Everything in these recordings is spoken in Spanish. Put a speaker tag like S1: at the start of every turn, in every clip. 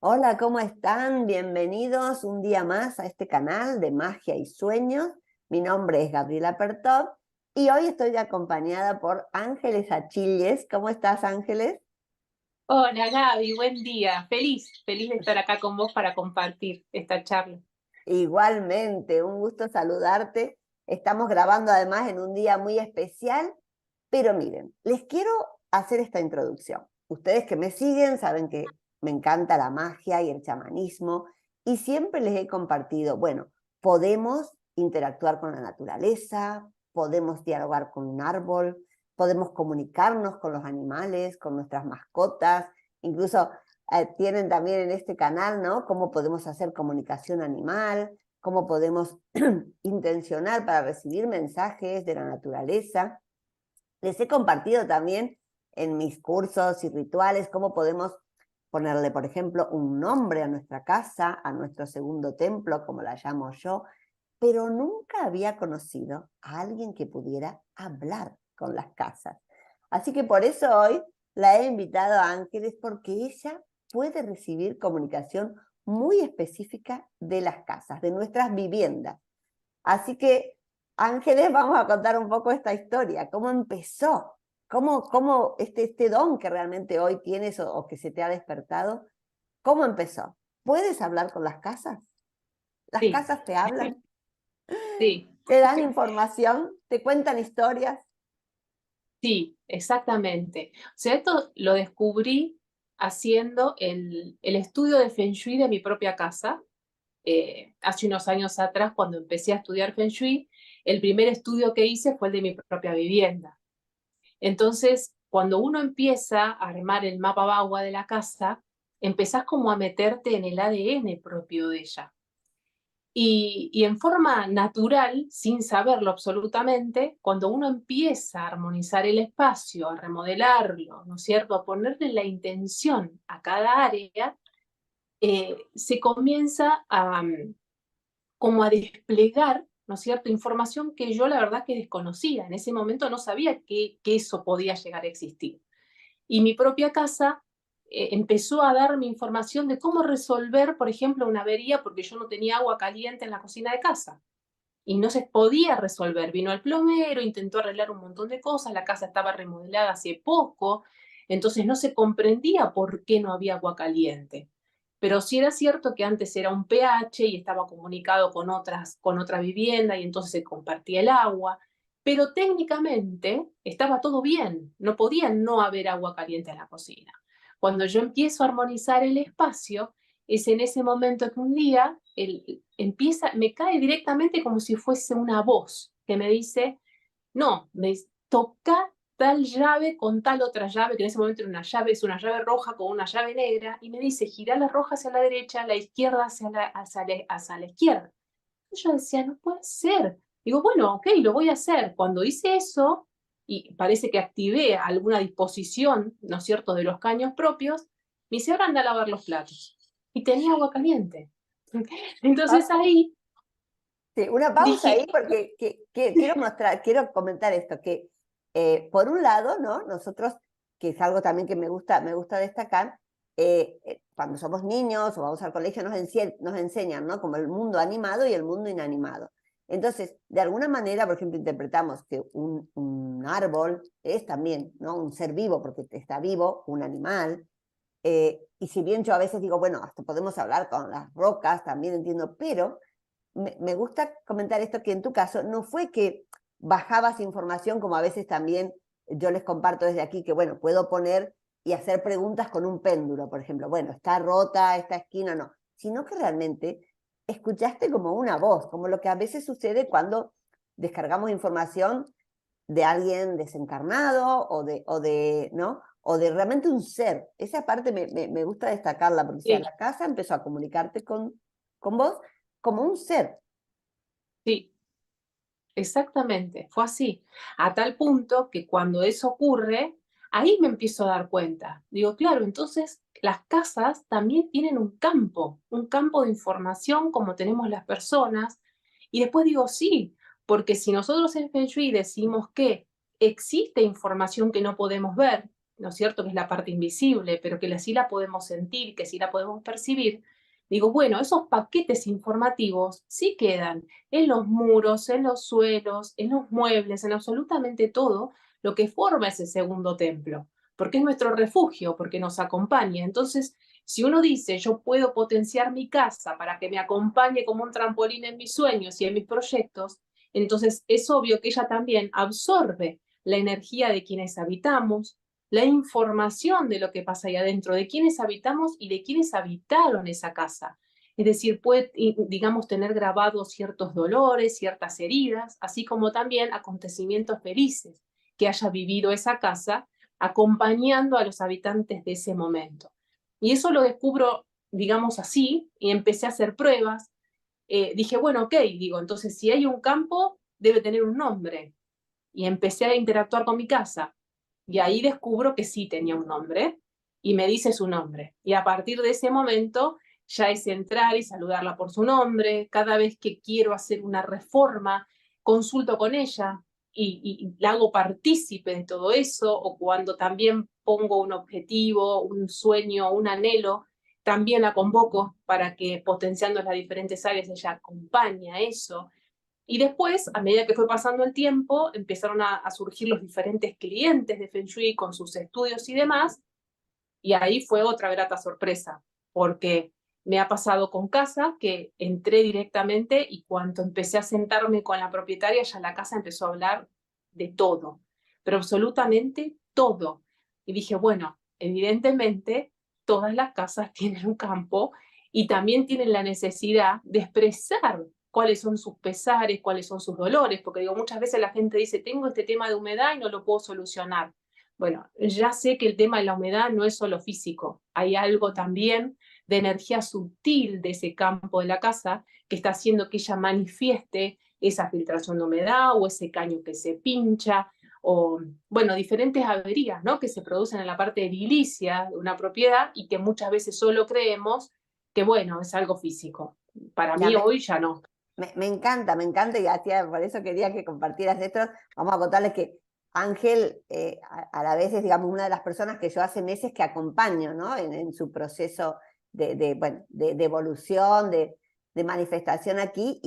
S1: Hola, ¿cómo están? Bienvenidos un día más a este canal de Magia y Sueños. Mi nombre es Gabriela Pertov y hoy estoy acompañada por Ángeles Achilles. ¿Cómo estás, Ángeles?
S2: Hola Gaby, buen día. Feliz de estar acá con vos para compartir esta charla.
S1: Igualmente, un gusto saludarte. Estamos grabando además en un día muy especial, pero miren, les quiero hacer esta introducción. Ustedes que me siguen saben que me encanta la magia y el chamanismo y siempre les he compartido, bueno, podemos interactuar con la naturaleza, podemos dialogar con un árbol, podemos comunicarnos con los animales, con nuestras mascotas, incluso tienen también en este canal, ¿no? Cómo podemos hacer comunicación animal, cómo podemos intencionar para recibir mensajes de la naturaleza. Les he compartido también en mis cursos y rituales cómo podemos ponerle, por ejemplo, un nombre a nuestra casa, a nuestro segundo templo, como la llamo yo, pero nunca había conocido a alguien que pudiera hablar con las casas. Así que por eso hoy la he invitado a Ángeles, porque ella puede recibir comunicación muy específica de las casas, de nuestras viviendas. Así que, Ángeles, vamos a contar un poco esta historia, cómo empezó, cómo este don que realmente hoy tienes o que se te ha despertado, cómo empezó. ¿Puedes hablar con las casas? ¿Las
S2: Sí,
S1: casas te hablan?
S2: sí,
S1: ¿Te dan información? ¿Te cuentan historias?
S2: sí, exactamente. O sea, esto lo descubrí haciendo el estudio de Feng Shui de mi propia casa. Hace unos años atrás, cuando empecé a estudiar Feng Shui, el primer estudio que hice fue el de mi propia vivienda. Entonces, cuando uno empieza a armar el mapa bagua de la casa, empezás como a meterte en el ADN propio de ella. Y en forma natural, sin saberlo absolutamente, cuando uno empieza a armonizar el espacio, a remodelarlo, ¿no es cierto?, a ponerle la intención a cada área, se comienza como a desplegar, ¿no es cierto?, información que yo la verdad que desconocía. En ese momento no sabía que eso podía llegar a existir. Y mi propia casa empezó a darme información de cómo resolver, por ejemplo, una avería porque yo no tenía agua caliente en la cocina de casa y no se podía resolver. Vino el plomero, intentó arreglar un montón de cosas, la casa estaba remodelada hace poco, entonces no se comprendía por qué no había agua caliente. Pero sí era cierto que antes era un pH y estaba comunicado con otra vivienda y entonces se compartía el agua, pero técnicamente estaba todo bien, no podía no haber agua caliente en la cocina. Cuando yo empiezo a armonizar el espacio, es en ese momento que un día me cae directamente como si fuese una voz que me dice, no, toca tal llave con tal otra llave, que en ese momento era una llave, es una llave roja con una llave negra, y me dice, gira la roja hacia la derecha, la izquierda hacia la izquierda. Y yo decía, no puede ser. Digo, bueno, ok, lo voy a hacer. Cuando hice eso, y parece que activé alguna disposición, ¿no es cierto?, de los caños propios, me dice, ahora anda a lavar los platos. Y tenía agua caliente. Entonces
S1: Ah,
S2: ahí
S1: sí, una pausa
S2: dije,
S1: ahí porque quiero comentar esto, que por un lado, ¿no? Nosotros, que es algo también que me gusta destacar, cuando somos niños o vamos al colegio nos enseñan, ¿no? Como el mundo animado y el mundo inanimado. Entonces, de alguna manera, por ejemplo, interpretamos que un árbol es también, ¿no? Un ser vivo, porque está vivo, un animal. Y si bien yo a veces digo, bueno, hasta podemos hablar con las rocas, también entiendo, pero me gusta comentar esto, que en tu caso no fue que bajabas información como a veces también yo les comparto desde aquí, que bueno, puedo poner y hacer preguntas con un péndulo, por ejemplo, bueno, está rota esta esquina, no, sino que realmente escuchaste como una voz, como lo que a veces sucede cuando descargamos información de alguien desencarnado ¿no? O de realmente un ser. Esa parte me gusta destacarla, porque o sea,
S2: sí,
S1: la casa empezó a comunicarte con vos como un ser.
S2: sí, exactamente, fue así. A tal punto que cuando eso ocurre, ahí me empiezo a dar cuenta. Digo, claro, entonces las casas también tienen un campo de información como tenemos las personas. Y después digo, sí, porque si nosotros en Feng Shui decimos que existe información que no podemos ver, ¿no es cierto?, que es la parte invisible, pero que sí la podemos sentir, que sí la podemos percibir, digo, bueno, esos paquetes informativos sí quedan en los muros, en los suelos, en los muebles, en absolutamente todo lo que forma ese segundo templo, porque es nuestro refugio, porque nos acompaña. Entonces, si uno dice, yo puedo potenciar mi casa para que me acompañe como un trampolín en mis sueños y en mis proyectos, entonces es obvio que ella también absorbe la energía de quienes habitamos, la información de lo que pasa ahí adentro, de quienes habitamos y de quienes habitaron esa casa. Es decir, puede, digamos, tener grabados ciertos dolores, ciertas heridas, así como también acontecimientos felices que haya vivido esa casa acompañando a los habitantes de ese momento. Y eso lo descubro, digamos así, y empecé a hacer pruebas. Dije, bueno, ok, digo, entonces si hay un campo, debe tener un nombre. Y empecé a interactuar con mi casa. Y ahí descubro que sí tenía un nombre y me dice su nombre. Y a partir de ese momento ya es entrar y saludarla por su nombre. Cada vez que quiero hacer una reforma, consulto con ella y la hago partícipe de todo eso, o cuando también pongo un objetivo, un sueño, un anhelo, también la convoco para que potenciando las diferentes áreas ella acompañe a eso. Y después, a medida que fue pasando el tiempo, empezaron a surgir los diferentes clientes de Feng Shui con sus estudios y demás, y ahí fue otra grata sorpresa, porque me ha pasado con casa que entré directamente y cuando empecé a sentarme con la propietaria, ya la casa empezó a hablar de todo, pero absolutamente todo. Y dije, bueno, evidentemente todas las casas tienen un campo y también tienen la necesidad de expresar cuáles son sus pesares, cuáles son sus dolores, porque digo, muchas veces la gente dice, tengo este tema de humedad y no lo puedo solucionar. Bueno, ya sé que el tema de la humedad no es solo físico, hay algo también de energía sutil de ese campo de la casa que está haciendo que ella manifieste esa filtración de humedad o ese caño que se pincha o, bueno, diferentes averías, ¿no?, que se producen en la parte edilicia de una propiedad y que muchas veces solo creemos que, bueno, es algo físico. Para
S1: Ya
S2: mí hoy ya no.
S1: me encanta y hacía, por eso quería que compartieras esto. Vamos a contarles que Ángel a la vez es, digamos, una de las personas que yo hace meses que acompaño, ¿no?, en su proceso bueno, de evolución, de manifestación aquí,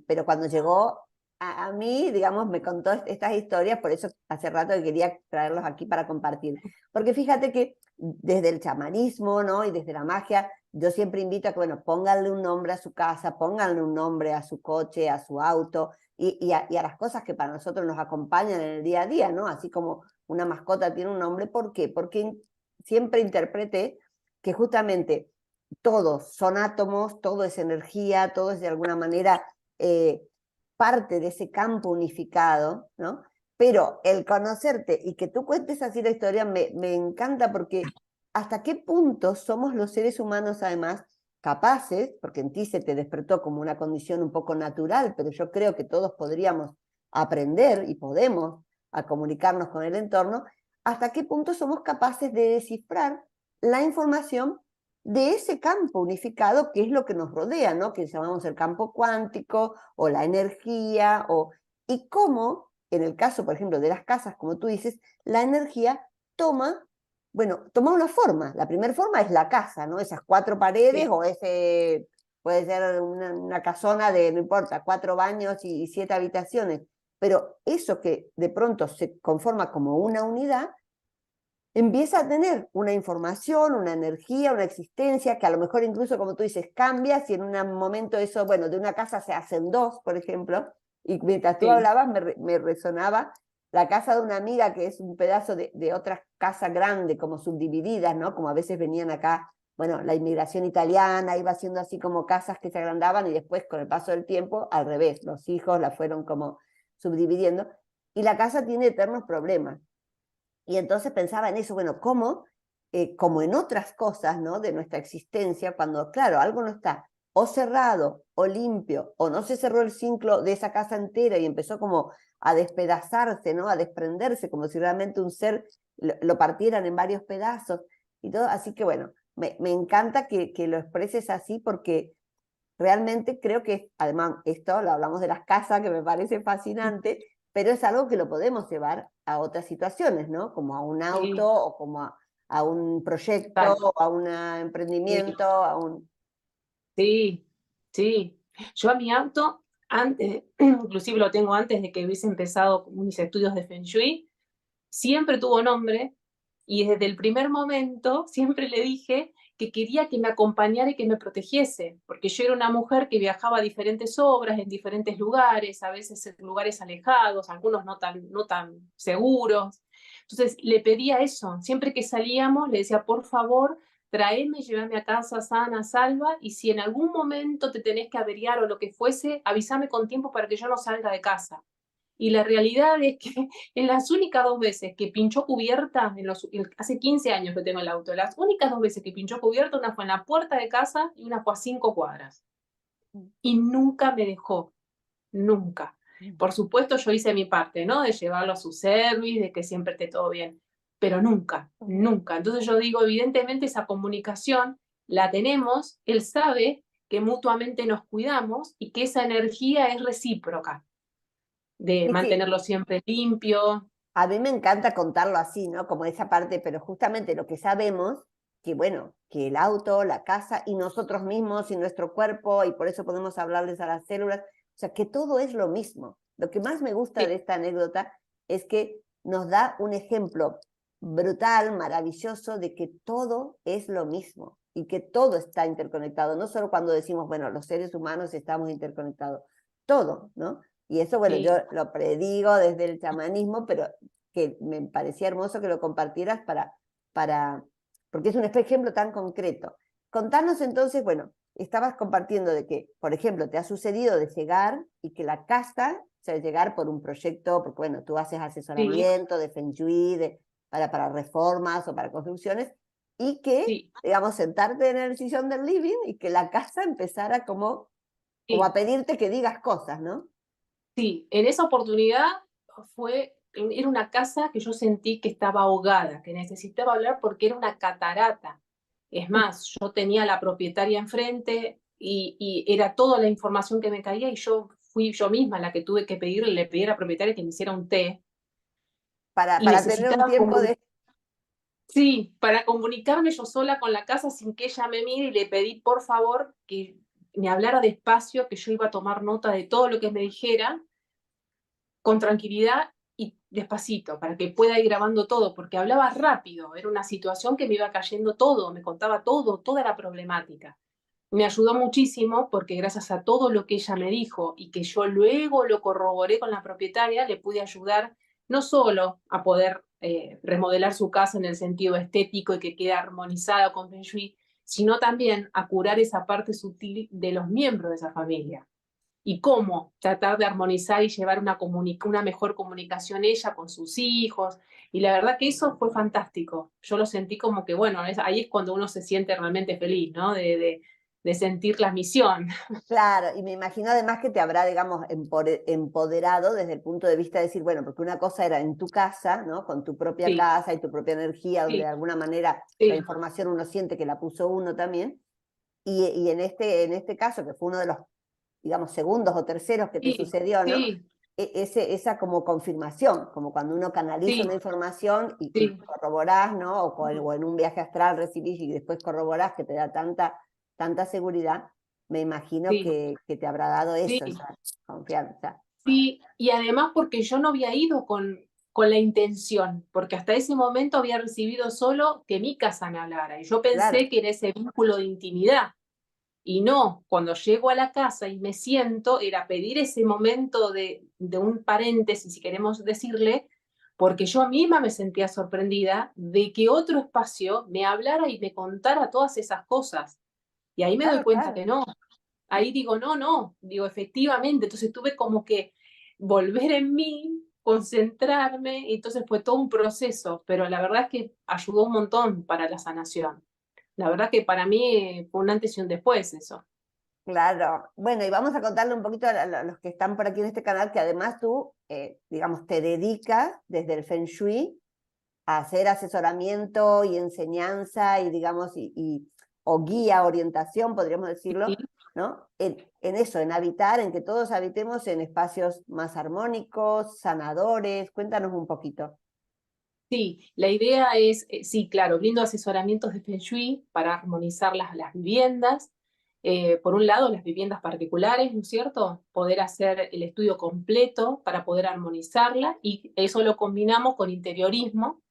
S1: pero cuando llegó a mí, digamos, me contó estas historias, por eso hace rato que quería traerlos aquí para compartir. Porque fíjate que desde el chamanismo, ¿no?, y desde la magia, yo siempre invito a que, bueno, pónganle un nombre a su casa, pónganle un nombre a su coche, a su auto, y a las cosas que para nosotros nos acompañan en el día a día, ¿no? Así como una mascota tiene un nombre. ¿Por qué? Porque siempre interpreté que justamente todos son átomos, todo es energía, todo es de alguna manera parte de ese campo unificado, ¿no? Pero el conocerte y que tú cuentes así la historia me encanta, porque hasta qué punto somos los seres humanos además capaces, porque en ti se te despertó como una condición un poco natural, pero yo creo que todos podríamos aprender y podemos a comunicarnos con el entorno, hasta qué punto somos capaces de descifrar la información de ese campo unificado que es lo que nos rodea, ¿no?, que llamamos el campo cuántico o la energía, y cómo, en el caso, por ejemplo, de las casas, como tú dices, la energía toma, bueno, toma una forma. La primera forma es la casa, ¿no?, esas 4 paredes,
S2: Sí.
S1: o ese, puede ser una casona de, no importa, 4 baños y 7 habitaciones, pero eso que de pronto se conforma como una unidad, empieza a tener una información, una energía, una existencia, que a lo mejor incluso, como tú dices, cambia si en un momento eso, bueno, de una casa se hacen 2, por ejemplo, y mientras tú
S2: Sí.
S1: hablabas me resonaba la casa de una amiga que es un pedazo de otra casa grande, como subdivididas, ¿no? Como a veces venían acá, bueno, la inmigración italiana iba haciendo así como casas que se agrandaban y después con el paso del tiempo, al revés, los hijos la fueron como subdividiendo, y la casa tiene eternos problemas. Y entonces pensaba en eso, bueno, ¿cómo? Como en otras cosas, ¿no?, de nuestra existencia, cuando, claro, algo no está o cerrado o limpio, o no se cerró el ciclo de esa casa entera y empezó como a despedazarse, ¿no?, a desprenderse, como si realmente un ser lo partieran en varios pedazos y todo. Así que bueno, me encanta que lo expreses así, porque realmente creo que, además, esto lo hablamos de las casas, que me parece fascinante, pero es algo que lo podemos llevar a otras situaciones, ¿no? Como a un auto,
S2: Sí,
S1: o como a un proyecto,
S2: tal,
S1: o a un
S2: sí,
S1: emprendimiento, a un...
S2: sí, sí. Yo a mi auto, antes, inclusive lo tengo antes de que hubiese empezado mis estudios de Feng Shui, siempre tuvo nombre y desde el primer momento siempre le dije que quería que me acompañara y que me protegiese, porque yo era una mujer que viajaba a diferentes obras en diferentes lugares, a veces en lugares alejados, algunos no tan seguros. Entonces le pedía eso, siempre que salíamos le decía, por favor, traeme, llévame a casa sana, salva, y si en algún momento te tenés que averiar o lo que fuese, avísame con tiempo para que yo no salga de casa. Y la realidad es que en las únicas 2 veces que pinchó cubierta, hace 15 años que tengo el auto, las únicas 2 veces que pinchó cubierta, una fue en la puerta de casa y una fue a 5 cuadras. Y nunca me dejó, nunca. Por supuesto, yo hice mi parte, ¿no? De llevarlo a su service, de que siempre esté todo bien, pero nunca, nunca. Entonces yo digo, evidentemente esa comunicación la tenemos, él sabe que mutuamente nos cuidamos y que esa energía es recíproca, de
S1: Sí, sí,
S2: mantenerlo siempre limpio.
S1: a mí me encanta contarlo así, ¿no? Como esa parte, pero justamente lo que sabemos, que bueno, que el auto, la casa y nosotros mismos y nuestro cuerpo, y por eso podemos hablarles a las células, o sea, que todo es lo mismo. Lo que más me gusta de
S2: Sí,
S1: esta anécdota es que nos da un ejemplo brutal, maravilloso, de que todo es lo mismo y que todo está interconectado, no solo cuando decimos, bueno, los seres humanos estamos interconectados, todo, ¿no? Y eso, bueno, yo
S2: sí,
S1: lo predigo desde el chamanismo, pero que me parecía hermoso que lo compartieras para, porque es un ejemplo tan concreto. Contanos entonces, bueno, estabas compartiendo de que, por ejemplo, te ha sucedido de llegar y que la casa, o sea, llegar por un proyecto, porque bueno, tú haces
S2: sí,
S1: asesoramiento de Feng Shui, para reformas o para construcciones, y que,
S2: sí,
S1: digamos, sentarte en el sillón del living y que la casa empezara como a
S2: sí,
S1: pedirte que digas cosas, ¿no?
S2: sí. En esa oportunidad era una casa que yo sentí que estaba ahogada, que necesitaba hablar porque era una catarata. Es más, yo tenía la propietaria enfrente y era toda la información que me caía y yo fui yo misma la que tuve que pedirle, le pedí a la propietaria que me hiciera un té y
S1: Para tener un
S2: necesitaba
S1: tiempo de...
S2: sí, para comunicarme yo sola con la casa sin que ella me mire y le pedí por favor que me hablara despacio, que yo iba a tomar nota de todo lo que me dijera con tranquilidad y despacito, para que pueda ir grabando todo, porque hablaba rápido, era una situación que me iba cayendo todo, me contaba todo, toda la problemática. Me ayudó muchísimo porque gracias a todo lo que ella me dijo y que yo luego lo corroboré con la propietaria, le pude ayudar no solo a poder remodelar su casa en el sentido estético y que quede armonizada con Feng Shui, sino también a curar esa parte sutil de los miembros de esa familia y cómo tratar de armonizar y llevar una mejor comunicación ella con sus hijos. Y la verdad que eso fue fantástico. Yo lo sentí como que, bueno, ahí es cuando uno se siente realmente feliz, ¿no? De sentir la misión.
S1: Claro, y me imagino además que te habrá, digamos, empoderado desde el punto de vista de decir, bueno, porque una cosa era en tu casa, ¿no? Con tu propia
S2: Sí,
S1: casa y tu propia energía, donde
S2: sí,
S1: de alguna manera la
S2: sí,
S1: información uno siente que la puso uno también. Y en este caso, que fue uno de los, digamos, segundos o terceros que te
S2: sí,
S1: sucedió, ¿no?
S2: sí,
S1: Esa como confirmación, como cuando uno canaliza
S2: sí,
S1: una información y
S2: sí,
S1: corroborás, ¿no? O en un viaje astral recibís y después corroborás que te da tanta seguridad, me imagino
S2: sí,
S1: que te habrá dado eso,
S2: sí.
S1: esa confianza.
S2: Sí, y además porque yo no había ido con la intención, porque hasta ese momento había recibido solo que mi casa me hablara, y yo
S1: Claro,
S2: pensé que era ese vínculo de intimidad. Y no, cuando llego a la casa y me siento, era pedir ese momento de un paréntesis, si queremos decirle, porque yo misma me sentía sorprendida de que otro espacio me hablara y me contara todas esas cosas. Y ahí me doy
S1: claro,
S2: cuenta
S1: claro.
S2: que no. Ahí digo, no, no, digo, efectivamente. Entonces tuve como que volver en mí, concentrarme, y entonces fue todo un proceso, pero la verdad es que ayudó un montón para la sanación. La verdad que para mí fue un antes y un después eso.
S1: Claro. Bueno, y vamos a contarle un poquito a los que están por aquí en este canal que además tú, digamos, te dedicas desde el Feng Shui a hacer asesoramiento y enseñanza y, digamos, o guía, orientación, podríamos
S2: Sí,
S1: decirlo, ¿no? En eso, en habitar, en que todos habitemos en espacios más armónicos, sanadores. Cuéntanos un poquito.
S2: Sí, la idea es, sí, claro, brindo asesoramientos de Feng Shui para armonizar las viviendas. Por un lado, las viviendas particulares, ¿no es cierto? Poder hacer el estudio completo para poder armonizarla y eso lo combinamos con interiorismo,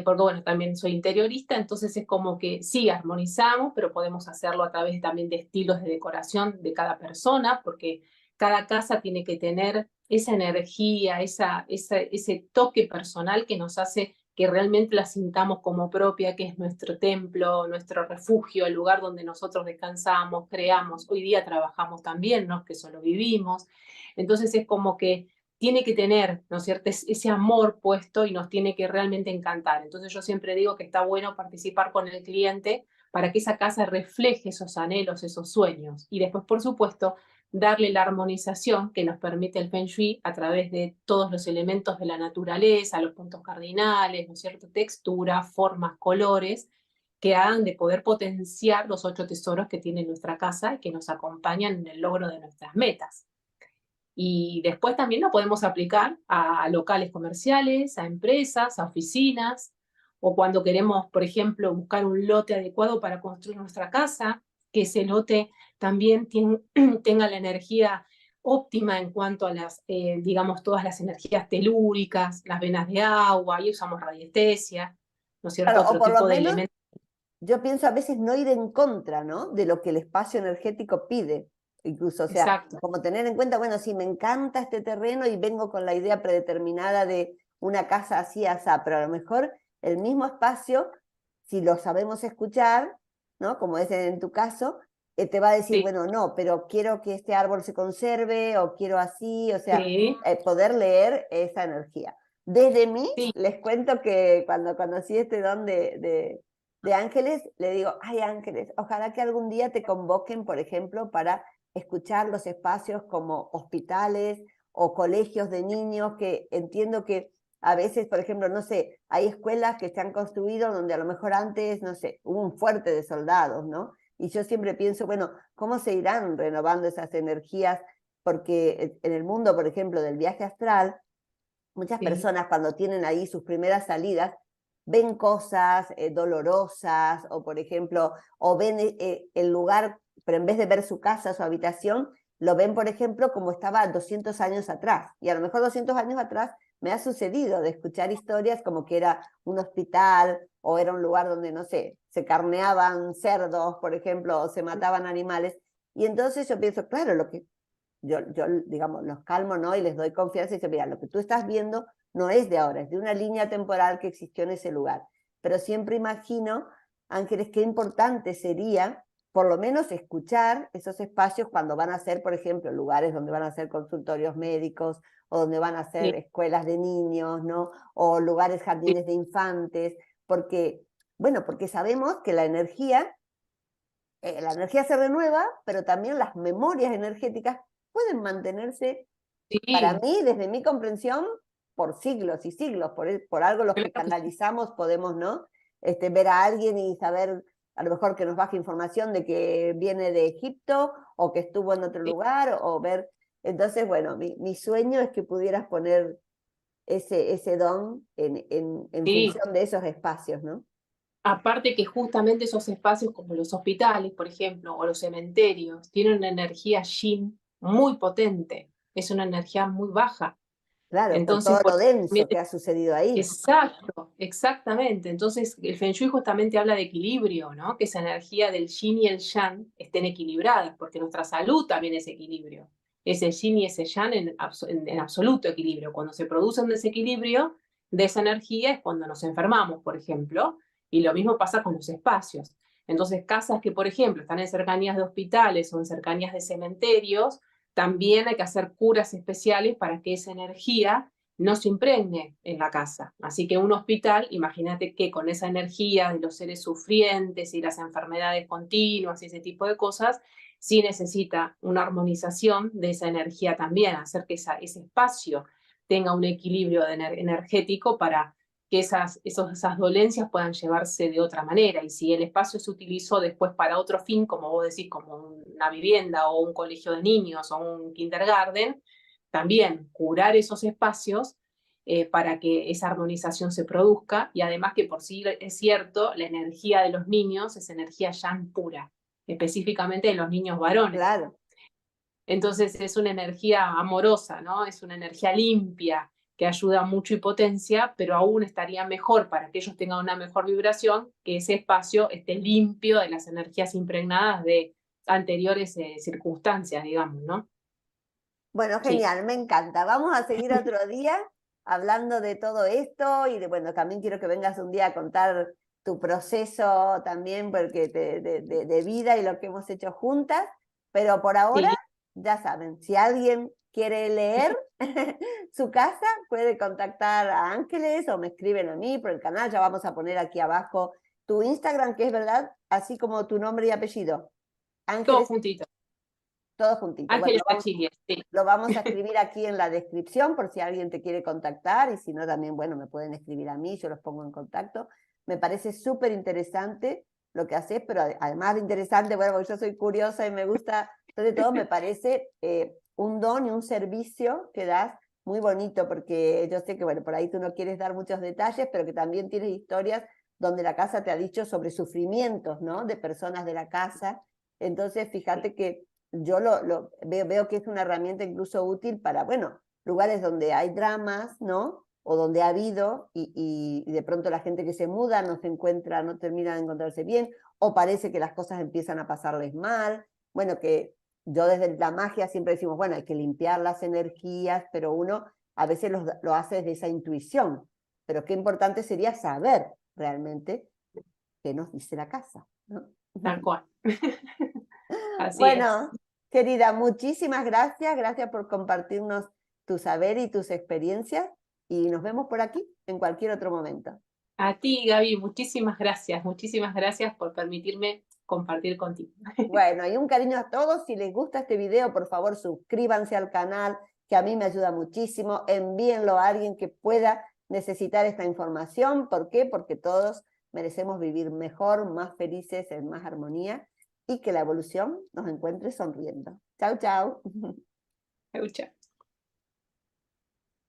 S2: porque bueno, también soy interiorista, entonces es como que sí, armonizamos, pero podemos hacerlo a través también de estilos de decoración de cada persona, porque cada casa tiene que tener esa energía, ese toque personal que nos hace que realmente la sintamos como propia, que es nuestro templo, nuestro refugio, el lugar donde nosotros descansamos, creamos. Hoy día trabajamos también, no es que solo vivimos. Entonces es como que tiene que tener, ¿no es cierto?, ese amor puesto y nos tiene que realmente encantar. Entonces yo siempre digo que está bueno participar con el cliente para que esa casa refleje esos anhelos, esos sueños. Y después, por supuesto, darle la armonización que nos permite el Feng Shui a través de todos los elementos de la naturaleza, los puntos cardinales, ¿no es cierto?, textura, formas, colores, que hagan de poder potenciar los 8 tesoros que tiene nuestra casa y que nos acompañan en el logro de nuestras metas. Y después también lo podemos aplicar a locales comerciales, a empresas, a oficinas, o cuando queremos, por ejemplo, buscar un lote adecuado para construir nuestra casa, que ese lote también tenga la energía óptima en cuanto a las, digamos, todas las energías telúricas, las venas de agua, y usamos radiestesia, ¿no es cierto?
S1: Claro, o
S2: Otro
S1: por lo
S2: tipo de
S1: menos
S2: elementos.
S1: yo pienso a veces no ir en contra, ¿no? De lo que el espacio energético pide, incluso, o sea,
S2: Exacto.
S1: como tener en cuenta, bueno, sí, me encanta este terreno y vengo con la idea predeterminada de una casa así, asá, pero a lo mejor el mismo espacio, si lo sabemos escuchar, ¿no? Como es en tu caso, te va a decir,
S2: Sí,
S1: bueno, no, pero quiero que este árbol se conserve o quiero así, o sea,
S2: sí,
S1: poder leer esa energía. Desde mí,
S2: sí,
S1: les cuento que cuando conocí este don de ángeles, le digo, ay ángeles, ojalá que algún día te convoquen, por ejemplo, para escuchar los espacios como hospitales o colegios de niños, que entiendo que a veces, por ejemplo, no sé, hay escuelas que se han construido donde a lo mejor antes, no sé, hubo un fuerte de soldados, ¿no? Y yo siempre pienso, bueno, ¿cómo se irán renovando esas energías? Porque en el mundo, por ejemplo, del viaje astral, muchas
S2: sí,
S1: personas cuando tienen ahí sus primeras salidas ven cosas dolorosas o por ejemplo, o ven el lugar, pero en vez de ver su casa, su habitación, lo ven por ejemplo como estaba 200 años atrás. Y a lo mejor 200 años atrás me ha sucedido de escuchar historias como que era un hospital o era un lugar donde, no sé, se carneaban cerdos, por ejemplo, o se mataban animales. Y entonces yo pienso, claro, lo que digamos, los calmo, ¿no? Y les doy confianza y digo, mira, lo que tú estás viendo no es de ahora, es de una línea temporal que existió en ese lugar. Pero siempre imagino, Ángeles, qué importante sería por lo menos escuchar esos espacios cuando van a ser, por ejemplo, lugares donde van a ser consultorios médicos o donde van a ser
S2: sí,
S1: escuelas de niños, ¿no? O lugares,
S2: sí,
S1: jardines de infantes, porque, bueno, porque sabemos que la energía se renueva, pero también las memorias energéticas pueden mantenerse, para
S2: sí,
S1: mí, desde mi comprensión, por siglos y siglos. Por algo los que
S2: claro que sí.
S1: canalizamos podemos, ¿no? Ver a alguien y saber, a lo mejor que nos baje información de que viene de Egipto o que estuvo en otro
S2: Sí,
S1: lugar o ver. Entonces, bueno, mi sueño es que pudieras poner ese don en
S2: sí.
S1: función de esos espacios, ¿no?
S2: Aparte que justamente esos espacios como los hospitales, por ejemplo, o los cementerios, tienen una energía yin muy potente, es una energía muy baja.
S1: Claro, por
S2: Entonces,
S1: todo
S2: por
S1: lo
S2: eso también,
S1: denso que ha sucedido ahí.
S2: exacto, exactamente. Entonces, el Feng Shui justamente habla de equilibrio, ¿no? Que esa energía del yin y el yang estén equilibradas, porque nuestra salud también es equilibrio. Ese yin y ese yang en absoluto equilibrio. Cuando se produce un desequilibrio de esa energía es cuando nos enfermamos, por ejemplo, y lo mismo pasa con los espacios. Entonces, casas que, por ejemplo, están en cercanías de hospitales o en cercanías de cementerios, también hay que hacer curas especiales para que esa energía no se impregne en la casa. Así que un hospital, imagínate que con esa energía de los seres sufrientes y las enfermedades continuas y ese tipo de cosas, sí necesita una armonización de esa energía también, hacer que ese espacio tenga un equilibrio energético para que esas dolencias puedan llevarse de otra manera. Y si el espacio se utilizó después para otro fin, como vos decís, como una vivienda o un colegio de niños o un kindergarten, también curar esos espacios para que esa armonización se produzca. Y además que por sí es cierto, la energía de los niños es energía yang pura, específicamente de los niños varones.
S1: Claro.
S2: Entonces es una energía amorosa, ¿no? Es una energía limpia que ayuda mucho y potencia, pero aún estaría mejor para que ellos tengan una mejor vibración, que ese espacio esté limpio de las energías impregnadas de anteriores circunstancias, digamos, ¿no?
S1: Bueno,
S2: Sí,
S1: genial, me encanta. Vamos a seguir otro día hablando de todo esto y de, bueno, también quiero que vengas un día a contar tu proceso también porque de vida y lo que hemos hecho juntas, pero por ahora,
S2: sí.
S1: ya saben, si alguien quiere leer su casa, puede contactar a Ángeles o me escriben a mí por el canal, ya vamos a poner aquí abajo tu Instagram, que es verdad, así como tu nombre y apellido.
S2: Todo
S1: Ángeles,
S2: juntito.
S1: todo juntito. Bueno,
S2: Ángeles Achille, sí.
S1: lo vamos a escribir aquí en la descripción por si alguien te quiere contactar y si no también, bueno, me pueden escribir a mí, yo los pongo en contacto. Me parece súper interesante lo que haces, pero además de interesante, bueno, porque yo soy curiosa y me gusta, sobre todo me parece un don y un servicio que das muy bonito, porque yo sé que, bueno, por ahí tú no quieres dar muchos detalles, pero que también tienes historias donde la casa te ha dicho sobre sufrimientos, ¿no? De personas de la casa. Entonces, fíjate que yo veo que es una herramienta incluso útil para, bueno, lugares donde hay dramas, ¿no? O donde ha habido y de pronto la gente que se muda no se encuentra, no termina de encontrarse bien, o parece que las cosas empiezan a pasarles mal. Bueno, que yo desde la magia siempre decimos, bueno, hay que limpiar las energías, pero uno a veces lo hace desde esa intuición. Pero qué importante sería saber realmente qué nos dice la casa, ¿no?
S2: Tal cual. Así es.
S1: Bueno, querida, muchísimas gracias. Gracias por compartirnos tu saber y tus experiencias. Y nos vemos por aquí en cualquier otro momento.
S2: A ti, Gaby, muchísimas gracias por permitirme compartir contigo.
S1: Bueno, y un cariño a todos. Si les gusta este video, por favor, suscríbanse al canal, que a mí me ayuda muchísimo. Envíenlo a alguien que pueda necesitar esta información. ¿Por qué? Porque todos merecemos vivir mejor, más felices, en más armonía y que la evolución nos encuentre sonriendo. Chau, chau.
S2: Chau, chau.